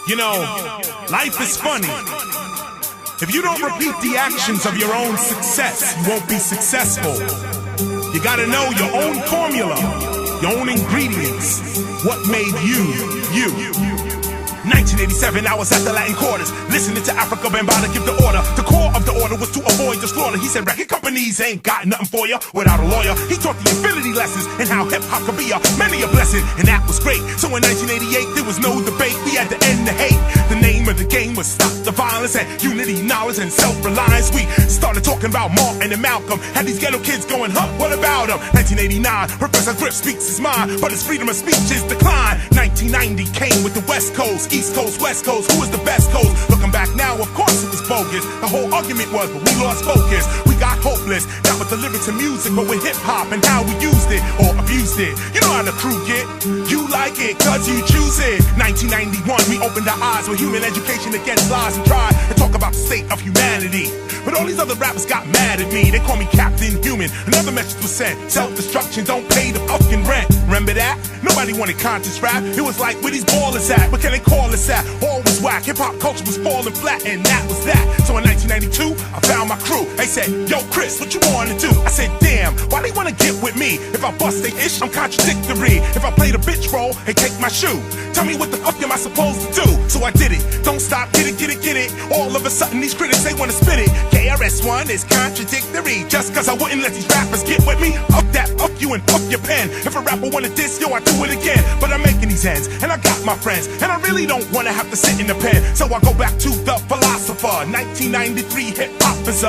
You know, life is funny. If you don't repeat the actions of your own success, you won't be successful. You gotta know your own formula, your own ingredients, what made you, you. 1987, I was at the Latin Quarters, listening to Africa Bambaataa give the order. The core of the order was to avoid the slaughter. He said record companies ain't got nothing for you without a lawyer. He taught the infinity lessons and how hip-hop could be many a blessing, and that was great. So in 1988, there was no debate. We had to end the hate. The name of the game was stop the violence and unity, knowledge, and self-reliance. We started talking about Martin and Malcolm. Had these ghetto kids going, huh, what about them? 1989, Professor Grip speaks his mind, but his freedom of speech is declined. 1990 came with the West Coast, East Coast, West Coast, who was the best coast? Looking back now, of course it was bogus. The whole argument was, but we lost focus. We got hopeless, not with the lyrics and music, but with hip-hop and how we used it, or abused it. You know how the crew get. You like it, cause you choose it. 1991, we opened our eyes with human education against lies and tried to talk about the state of humanity. But all these other rappers got mad at me. They call me Captain Human. Another message was sent: self-destruction, don't pay the fucking rent. Remember that? Nobody wanted conscious rap. It was like, where these ballers at? What can they call us at? All was whack. Hip-hop culture was falling flat, and that was that. So in 1992, I found my crew. They said, yo, Chris, what you wanna do? I said, damn, why they wanna get with me? If I bust they ish, I'm contradictory. If I play the bitch role, they take my shoe. Tell me what the fuck am I supposed to do? So I did it. Don't stop, get it, get it, get it. All of a sudden, these critics, they wanna spit it. KRS One is contradictory. Just cause I wouldn't let these rappers get with me, fuck that, fuck you, and fuck your pen. If a rapper wanna diss, yo, I do it again. But I'm making these ends, and I got my friends, and I really don't wanna have to sit in the pen. So I go back to the philosopher. 1993 hip-hop is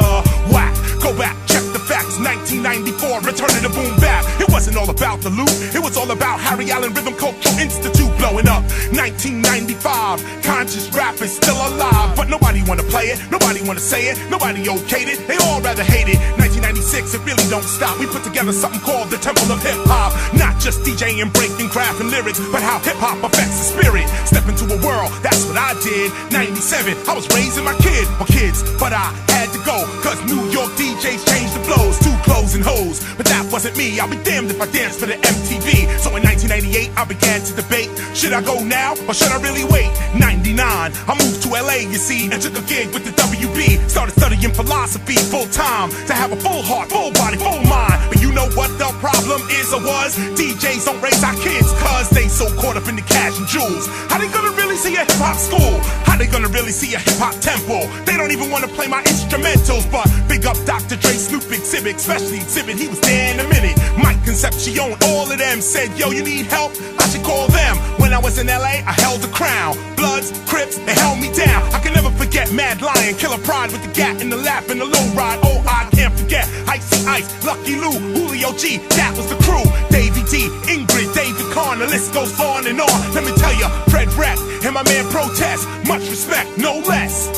whack. Go back, check the facts. 1994, return to the boom bap. It wasn't all about the loot, it was all about Harry Allen Rhythm Cultural Institute blowing up. 1995, conscious rap is still alive, but nobody wanna play it, nobody wanna say it, nobody okayed it, they all rather hate it. 1996, it really don't stop. We put together something called the Temple of Hip Hop. Not just DJing, breaking, craft, and lyrics, but how hip hop affects the spirit. Step into a world, that's what I did. 97, I was raising my kid, or kids, but I had to go, cause New York DJs changed the flows, too clothes and hoes. But that wasn't me, I'll be damned if I danced for the MTV. So in 1998, I began to debate, should I go now, or should I really wait? 99, I moved to LA, you see, and took a gig with the WB. Started studying philosophy full time, to have a full heart, full body, full mind. But you know what the problem is or was? DJs don't raise our kids, cause they so caught up in the cash and jewels. How they gonna really see a hip-hop school? How they gonna really see a hip-hop temple? They don't even wanna play my instrumentals. But big up Dr. Dre, Snoop, Exhibit, especially Exhibit, he was there in a minute. Mike Concepcion, all of them said, yo, you need help? I should call them. When I was in LA, I held the crown. Bloods, Crips, they held me down. I can never forget Mad Lion, Killer Pride with the gat in the lap and the low ride. Oh, I can't forget Icy Ice, Lucky Lou, Julio G, that was the crew. Davey D, Ingrid, David Kahn, the list goes on and on. Let me tell ya, Fred Rap and my man Protest, much respect, no less.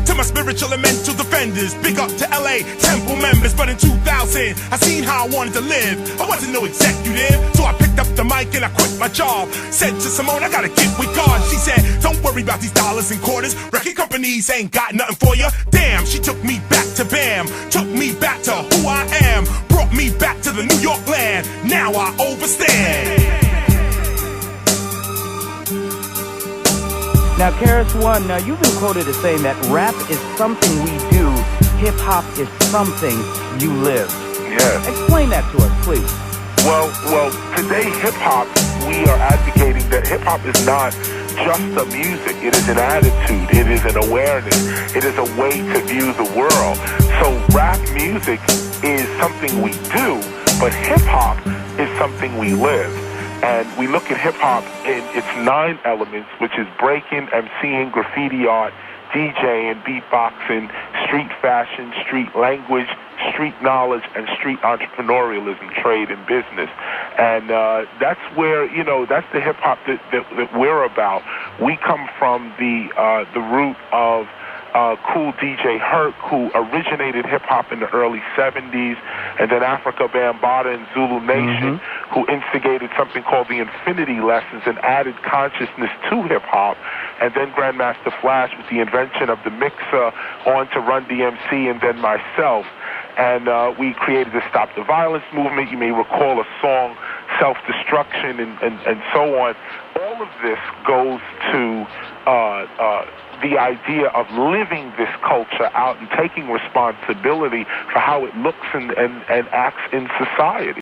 To my spiritual and mental defenders, big up to LA Temple members. But in 2000, I seen how I wanted to live. I wasn't no executive, so I picked up the mic and I quit my job. Said to Simone, I gotta get with God. She said, don't worry about these dollars and quarters, record companies ain't got nothing for you. Damn, she took me back to BAM, took me back to who I am, brought me back to the New York land. Now I overstand. Now, KRS-One, you've been quoted as saying that rap is something we do, hip-hop is something you live. Yes. Explain that to us, please. Well, today hip-hop, we are advocating that hip-hop is not just a music. It is an attitude. It is an awareness. It is a way to view the world. So rap music is something we do, but hip-hop is something we live. And we look at hip-hop in its 9 elements, which is breaking, MCing, graffiti art, DJing, beatboxing, street fashion, street language, street knowledge, and street entrepreneurialism, trade, and business. And that's where, that's the hip-hop that we're about. We come from the root of cool DJ Herc, who originated hip-hop in the early 70s, and then Africa Bambaataa and Zulu Nation, who instigated something called the Infinity Lessons and added consciousness to hip-hop, and then Grandmaster Flash with the invention of the mixer on to Run DMC, and then myself. And we created the Stop the Violence movement. You may recall a song, Self-Destruction, and so on. All of this goes to the idea of living this culture out and taking responsibility for how it looks and acts in society.